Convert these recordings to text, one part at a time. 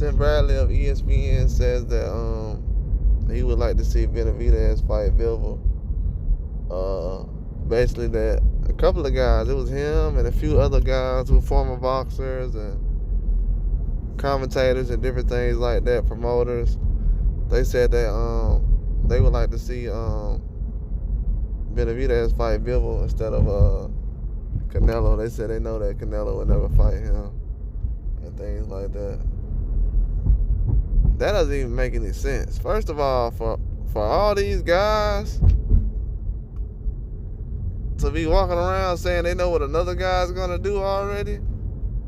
Tim Bradley of ESPN says that he would like to see Benavidez fight Bivol. Basically that a couple of guys, it was him and a few other guys who were former boxers and commentators and different things like that, promoters. They said that they would like to see Benavidez fight Bivol instead of Canelo. They said they know that Canelo would never fight him and things like that. That doesn't even make any sense. First of all, for all these guys to be walking around saying they know what another guy's gonna do already,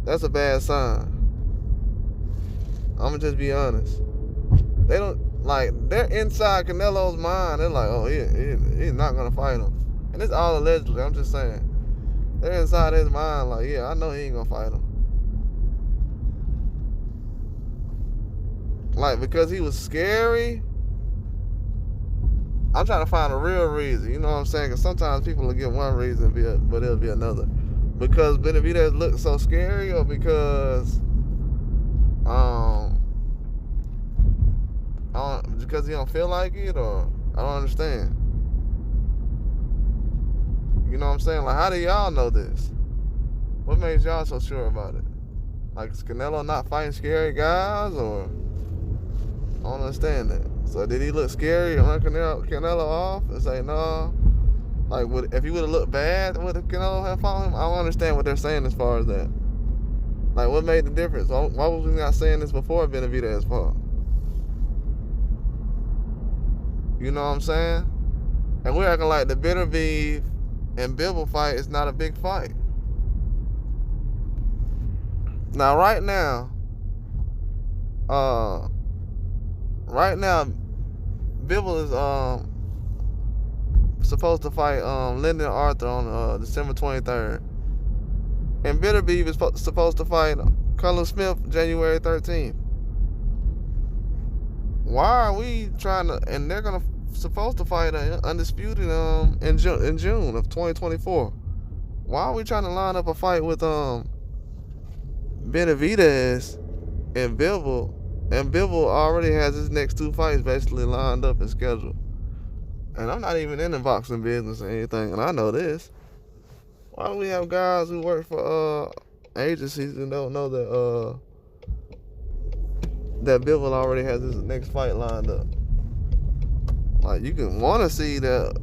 that's a bad sign. I'ma just be honest. They don't, like, they're inside Canelo's mind. They're like, oh, he's not gonna fight him. And it's all allegedly, I'm just saying. They're inside his mind like, yeah, I know he ain't gonna fight him. Like, because he was scary. I'm trying to find a real reason, you know what I'm saying? Because sometimes people will get one reason, but it'll be another. Because Benavidez looked so scary, or because because he don't feel like it, or I don't understand. You know what I'm saying? Like, how do y'all know this? What makes y'all so sure about it? Like, is Canelo not fighting scary guys, or I don't understand that. So did he look scary and run Canelo off and say no? Like, if he would have looked bad, would Canelo have fought him? I don't understand what they're saying as far as that. Like, what made the difference? Why was we not saying this before Benavidez fought? You know what I'm saying? And we're acting like the Benavidez and Bivol fight is not a big fight. Now, right now, Bivol is supposed to fight Lyndon Arthur on December 23rd. And Benavidez is supposed to fight Cullen Smith January 13th. Why are we trying to, and they're supposed to fight undisputed in June of 2024. Why are we trying to line up a fight with Benavidez and Bivol? And Bivol already has his next two fights basically lined up and scheduled. And I'm not even in the boxing business or anything, and I know this. Why do we have guys who work for agencies and don't know that Bivol already has his next fight lined up? Like, you can want to see that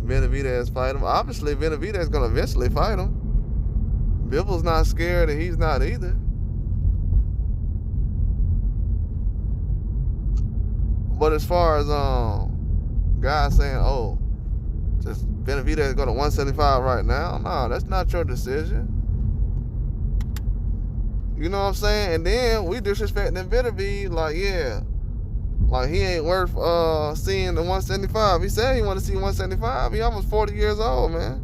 Benavidez fight him. Obviously, Benavidez is going to eventually fight him. Bivol's not scared, and he's not either. But as far as guys saying, oh, just Benavidez go to 175 right now, no, that's not your decision. You know what I'm saying? And then we disrespecting Benavidez, like, yeah, like he ain't worth seeing the 175. He said he want to see 175. He almost 40 years old, man.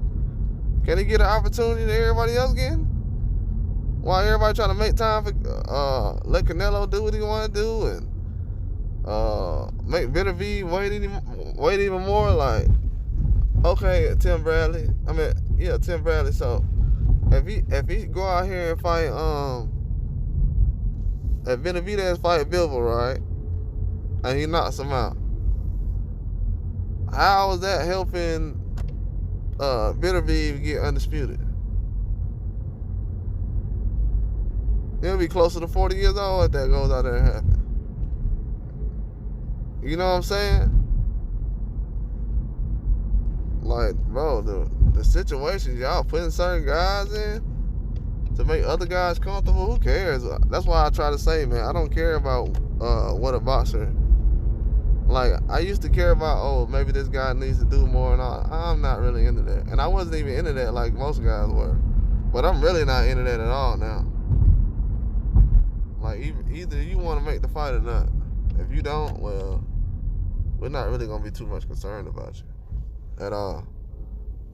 Can he get an opportunity that everybody else getting? While everybody trying to make time for let Canelo do what he want to do and make Benavidez wait even more. Like, okay, Tim Bradley. Tim Bradley. So if he go out here and fight if Benavidez fight Bivol, right, and he knocks him out, how is that helping Benavidez get undisputed? He'll be closer to 40 years old if that goes out there and happens. You know what I'm saying? Like, bro, the situations y'all putting certain guys in to make other guys comfortable, who cares? That's why I try to say, man, I don't care about what a boxer. Like, I used to care about, oh, maybe this guy needs to do more and all. I'm not really into that. And I wasn't even into that like most guys were. But I'm really not into that at all now. Like, either you want to make the fight or not. If you don't, well, we're not really going to be too much concerned about you at all.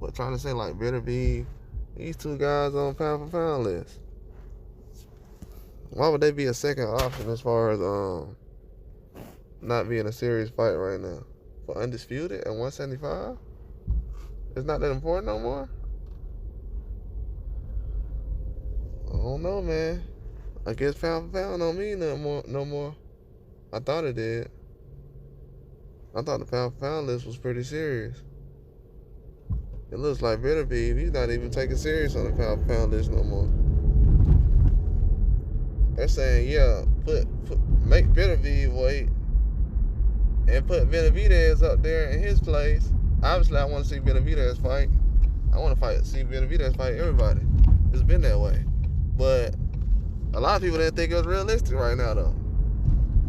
But trying to say, like, Benavidez, these two guys on pound for pound list, why would they be a second option as far as not being a serious fight right now? For undisputed at 175? It's not that important no more? I don't know, man. I guess pound for pound don't mean no more. I thought it did. I thought the pound for pound list was pretty serious. It looks like Beterbiev, he's not even taking serious on the pound for pound list no more. They're saying, yeah, make Beterbiev wait and put Benavidez up there in his place. Obviously, I want to see Benavidez fight. I want to see Benavidez fight everybody. It's been that way. But a lot of people didn't think it was realistic right now, though.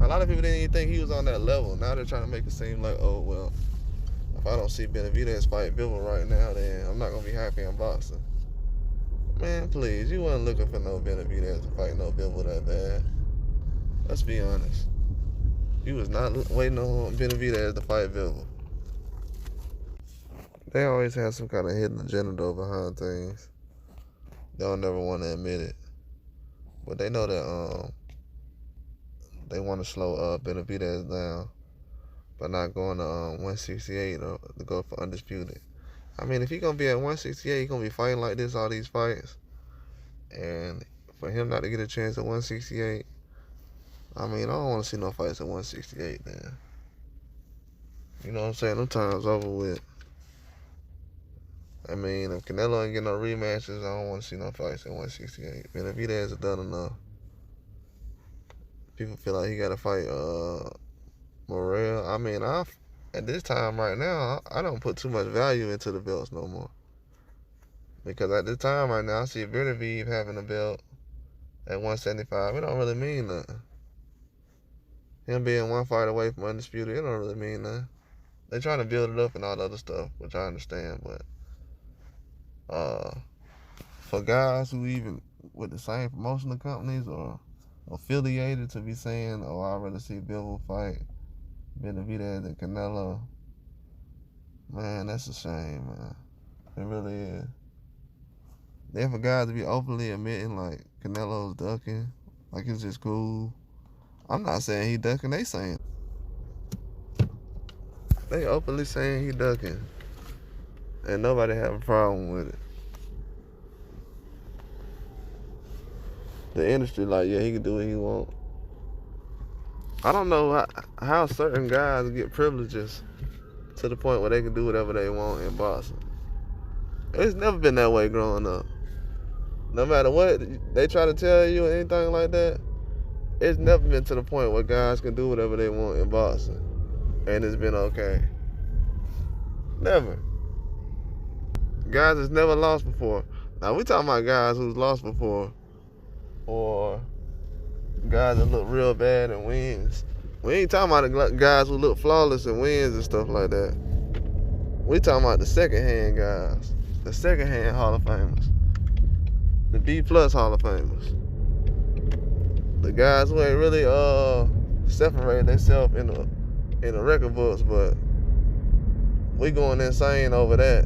A lot of people didn't even think he was on that level. Now they're trying to make it seem like, oh, well, if I don't see Benavidez fight Bivol right now, then I'm not going to be happy in boxing. Man, please, you wasn't looking for no Benavidez to fight no Bivol that bad. Let's be honest. You was not waiting on Benavidez to fight Bivol. They always have some kind of hidden agenda though behind things. They don't never want to admit it. But they know that they want to slow Benavidez down by not going to 168 to go for undisputed. I mean, if he's going to be at 168, he's going to be fighting like this, all these fights. And for him not to get a chance at 168, I mean, I don't want to see no fights at 168, man. You know what I'm saying? Them times over with. I mean, if Canelo ain't getting no rematches, I don't want to see no fights at 168. Benavidez has done enough. People feel like he got to fight Morrell. I mean, at this time right now, I don't put too much value into the belts no more. Because at this time right now, I see Beterbiev having a belt at 175. It don't really mean nothing. Him being one fight away from undisputed, it don't really mean nothing. They trying to build it up and all the other stuff, which I understand, but for guys who even with the same promotional companies or affiliated to be saying, oh, I'd rather see Bivol fight Benavidez than Canelo, man, that's a shame, man. It really is. Then for guys to be openly admitting like Canelo's ducking, like it's just cool. I'm not saying he ducking, they saying. They openly saying he ducking. And nobody have a problem with it. The industry like, yeah, he can do what he want. I don't know how certain guys get privileges to the point where they can do whatever they want in boxing. It's never been that way growing up. No matter what they try to tell you or anything like that, it's never been to the point where guys can do whatever they want in boxing. And it's been okay. Never. Guys that's never lost before. Now we talking about guys who's lost before. Or guys that look real bad and wins. We ain't talking about the guys who look flawless and wins and stuff like that. We talking about the second-hand guys. The second-hand Hall of Famers. The B+ Hall of Famers. The guys who ain't really separated themselves in the record books, but we going insane over that.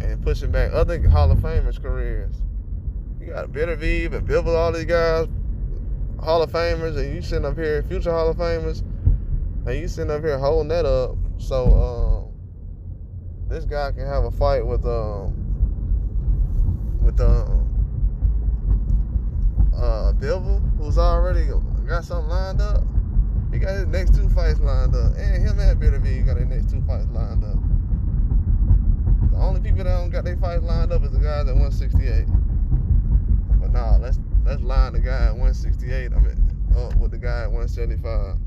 And pushing back other Hall of Famers' careers. You got Beterbiev and Bivol, all these guys, Hall of Famers, and you sitting up here, future Hall of Famers, and you sitting up here holding that up. So this guy can have a fight with Bivol, who's already got something lined up. He got his next 2 fights lined up, and him and Beterbiev got their next 2 fights lined up. The only people that don't got their fights lined up is the guys at 168. But nah, let's line the guy at 168. I mean, with the guy at 175.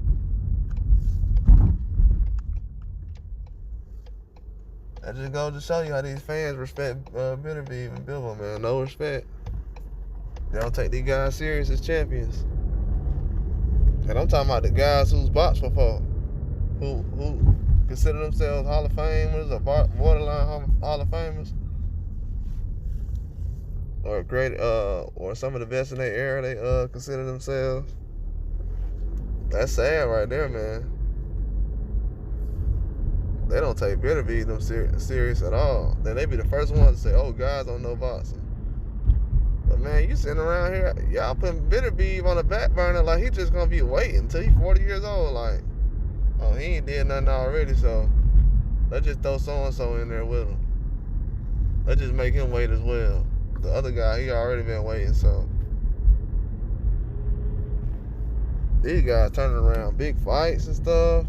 That just goes to show you how these fans respect Beterbiev and Bivol, man. No respect. They don't take these guys serious as champions. And I'm talking about the guys who's boxed before, who consider themselves Hall of Famers or borderline Hall of Famers, or great, or some of the best in their era. They consider themselves. That's sad right there, man. They don't take Beterbiev them serious at all. Then they be the first ones to say, "Oh, guys don't know boxing." But man, you sitting around here, y'all putting Beterbiev on the back burner like he just gonna be waiting until he's 40 years old. Like, oh, he ain't did nothing already, so let's just throw so-and-so in there with him. Let's just make him wait as well. The other guy, he already been waiting, so These guys turning around big fights and stuff.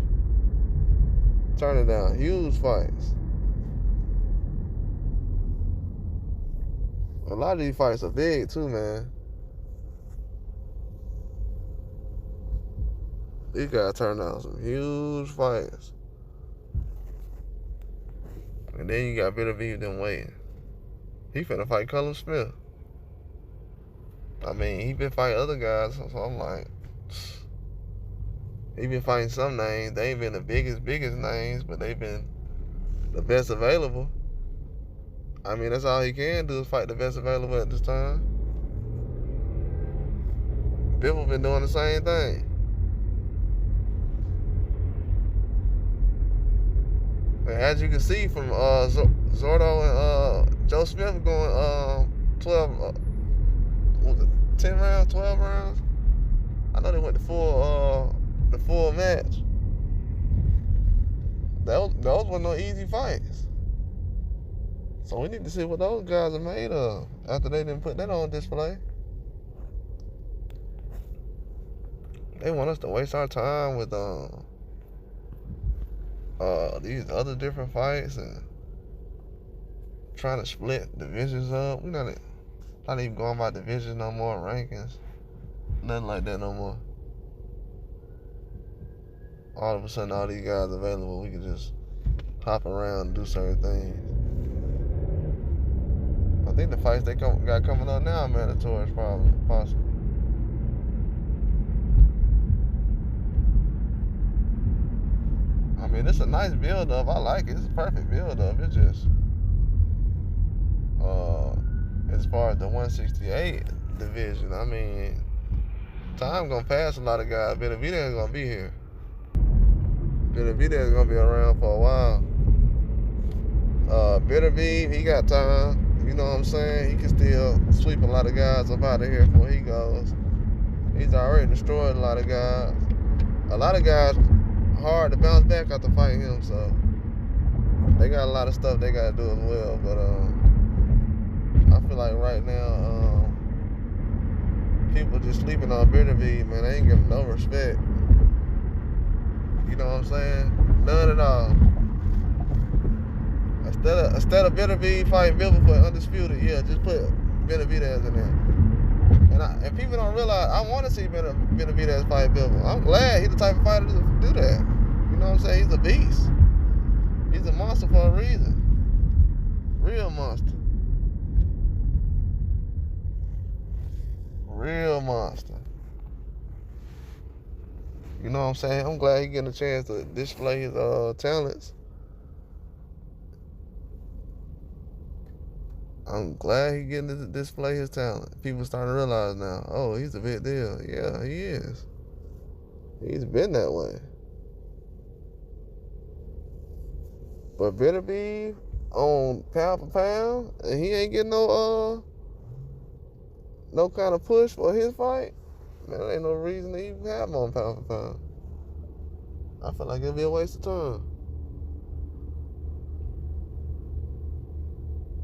Turning down huge fights. A lot of these fights are big too, man. These guys turn down some huge fights. And then you got Beterbiev them waiting. He finna fight Cullen Smith. I mean, he been fighting other guys, so I'm like, he been fighting some names. They ain't been the biggest names, but they been the best available. I mean, that's all he can do is fight the best available at this time. Bivol been doing the same thing. And as you can see from Zordo and Joe Smith going 12, what was it, 10 rounds, 12 rounds? I know they went the full match. Those were no easy fights. So we need to see what those guys are made of after they didn't put that on display. They want us to waste our time with these other different fights and trying to split divisions up. We're not even going by divisions no more, rankings. Nothing like that no more. All of a sudden, all these guys available, we can just hop around and do certain things. I think the fights they got coming up now are mandatory, probably, possible. I mean, it's a nice build-up. I like it. It's a perfect build-up. It's just, as far as the 168 division, I mean, time gonna pass a lot of guys. Beterbiev is gonna be here. Beterbiev is gonna be around for a while. Beterbiev, he got time. You know what I'm saying? He can still sweep a lot of guys up out of here before he goes. He's already destroyed a lot of guys. A lot of guys hard to bounce back after fighting him, so they got a lot of stuff they gotta do as well. But I feel like right now, people just sleeping on Beterbiev, man. They ain't giving no respect. You know what I'm saying? None at all. Instead of Beterbiev fighting Bivol for undisputed, yeah, just put Benavidez in there. And people don't realize, I want to see Benavidez fight Bivol. I'm glad he's the type of fighter to do that. You know what I'm saying? He's a beast. He's a monster for a reason. Real monster. Real monster. You know what I'm saying? I'm glad he's getting a chance to display his talents. I'm glad he's getting to display his talent. People starting to realize now, oh, he's a big deal. Yeah, he is. He's been that way. But Beterbiev on pound for pound, and he ain't getting no kind of push for his fight, man, there ain't no reason to even have him on pound for pound. I feel like it'd be a waste of time.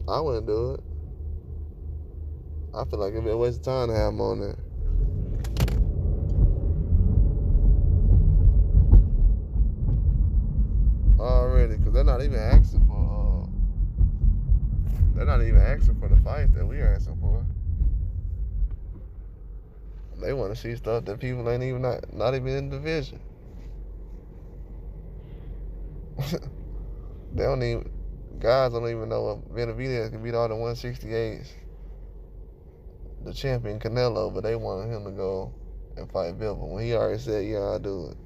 I wouldn't do it. I feel like it'd be a waste of time to have him on there. Already, because they're not even asking for the fights that we are asking for. They want to see stuff that people ain't even not even in the division. Guys don't even know what Benavidez can beat all the 168s. The champion Canelo, but they wanted him to go and fight Bivol when he already said, yeah, I'll do it.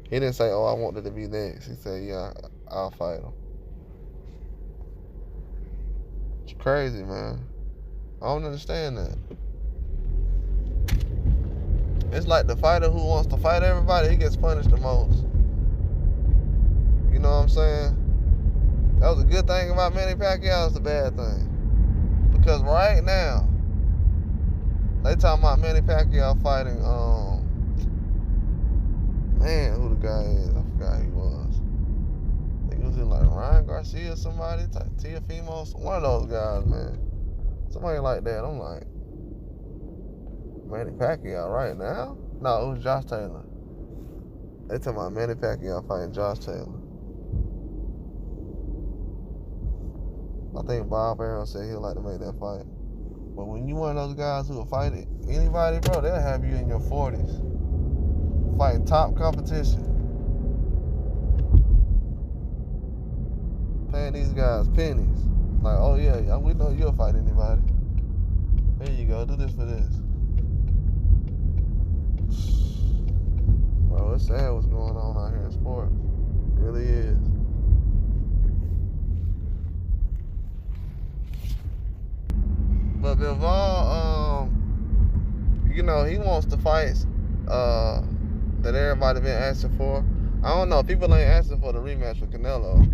He didn't say, oh, I want it to be next. He said, yeah, I'll fight him. It's crazy, man. I don't understand that. It's like the fighter who wants to fight everybody, he gets punished the most. You know what I'm saying? That was a good thing about Manny Pacquiao, it's a bad thing. Because right now, they talking about Manny Pacquiao fighting, man, who the guy is? I forgot who he was. I think it was like Ryan Garcia or somebody, Teofimo, one of those guys, man. Somebody like that. I'm like, Manny Pacquiao right now? No, it was Josh Taylor. They talking about Manny Pacquiao fighting Josh Taylor. I think Bob Arum said he'd like to make that fight. But when you one of those guys who will fight anybody, bro, they'll have you in your 40s. Fighting top competition. Paying these guys pennies. Like, oh yeah, we know you'll fight anybody. Here you go, do this for this. Bro, it's sad what's going on out here in sports. It really is. But Bivol, you know, he wants the fights that everybody been asking for. I don't know, people ain't asking for the rematch with Canelo.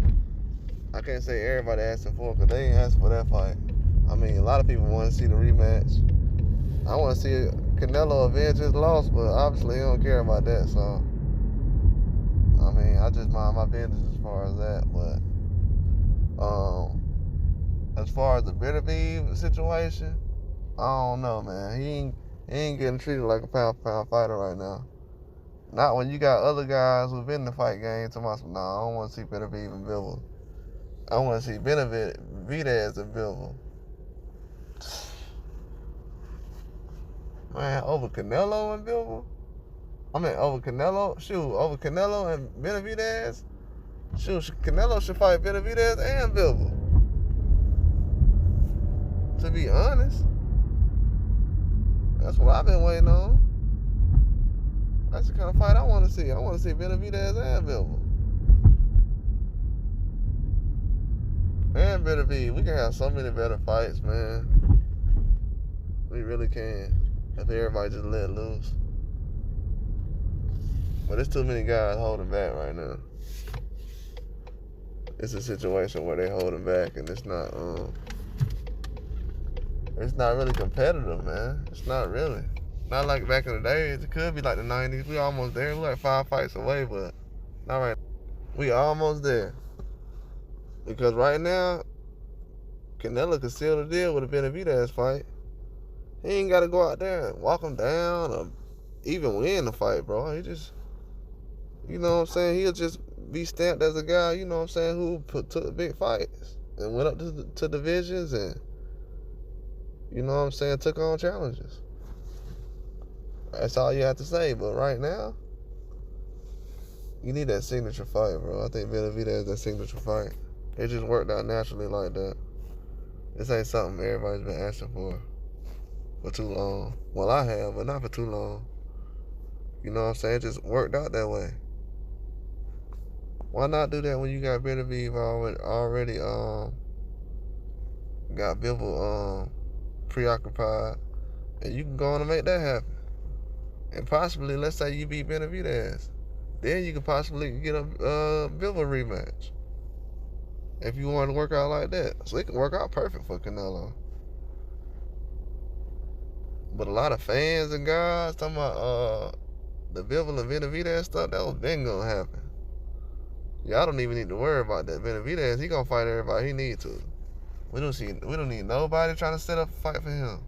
I can't say everybody asking for it, because they ain't asking for that fight. I mean, a lot of people want to see the rematch. I want to see Canelo avenge his loss, but obviously he don't care about that, so I mean, I just mind my business as far as that. But as far as the Beterbiev situation, I don't know, man. He ain't getting treated like a pound-for-pound fighter right now. Not when you got other guys who've been in the fight game talking about, nah, I don't want to see Beterbiev and Bivol. I want to see Benavidez and Bivol. Man, over Canelo and Bivol? I mean, over Canelo and Benavidez? Shoot, Canelo should fight Benavidez and Bivol. To be honest. That's what I've been waiting on. That's the kind of fight I want to see. I want to see Benavidez and Bivol. And Beterbiev. We can have so many better fights, man. We really can. If everybody just let loose. But there's too many guys holding back right now. It's a situation where they holding back, and it's not really competitive, man. It's not really. Not like back in the days. It could be like the 90s. We almost there. We like 5 fights away, but not right now. We almost there. Because right now, Canelo could seal the deal with a Benavidez fight. He ain't got to go out there and walk him down or even win the fight, bro. He just, you know what I'm saying? He'll just be stamped as a guy, you know what I'm saying, who took big fights and went up to divisions and, you know what I'm saying, took on challenges. That's all you have to say. But right now, you need that signature fight, bro. I think Benavidez is that signature fight. It just worked out naturally like that. This ain't something everybody's been asking for too long. Well, I have, but not for too long. You know what I'm saying? It just worked out that way. Why not do that when you got Beterbiev already got Bivol preoccupied, and you can go on and make that happen. And possibly, let's say you beat Benavidez, then you could possibly get a Bivol rematch. If you want to work out like that. So it can work out perfect for Canelo. But a lot of fans and guys talking about the Bivol and Benavidez stuff, that was been gonna happen. Y'all don't even need to worry about that. Benavidez, he gonna fight everybody he need to. We don't need nobody trying to set up a fight for him.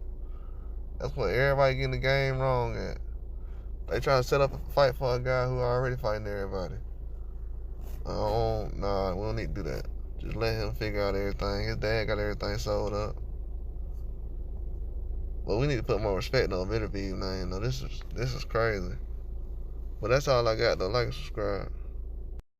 That's what everybody getting the game wrong at. They trying to set up a fight for a guy who already fighting everybody. Nah, we don't need to do that. Just let him figure out everything. His dad got everything sold up. But we need to put more respect on Beterbiev name. No, this is crazy. But that's all I got though. Like and subscribe.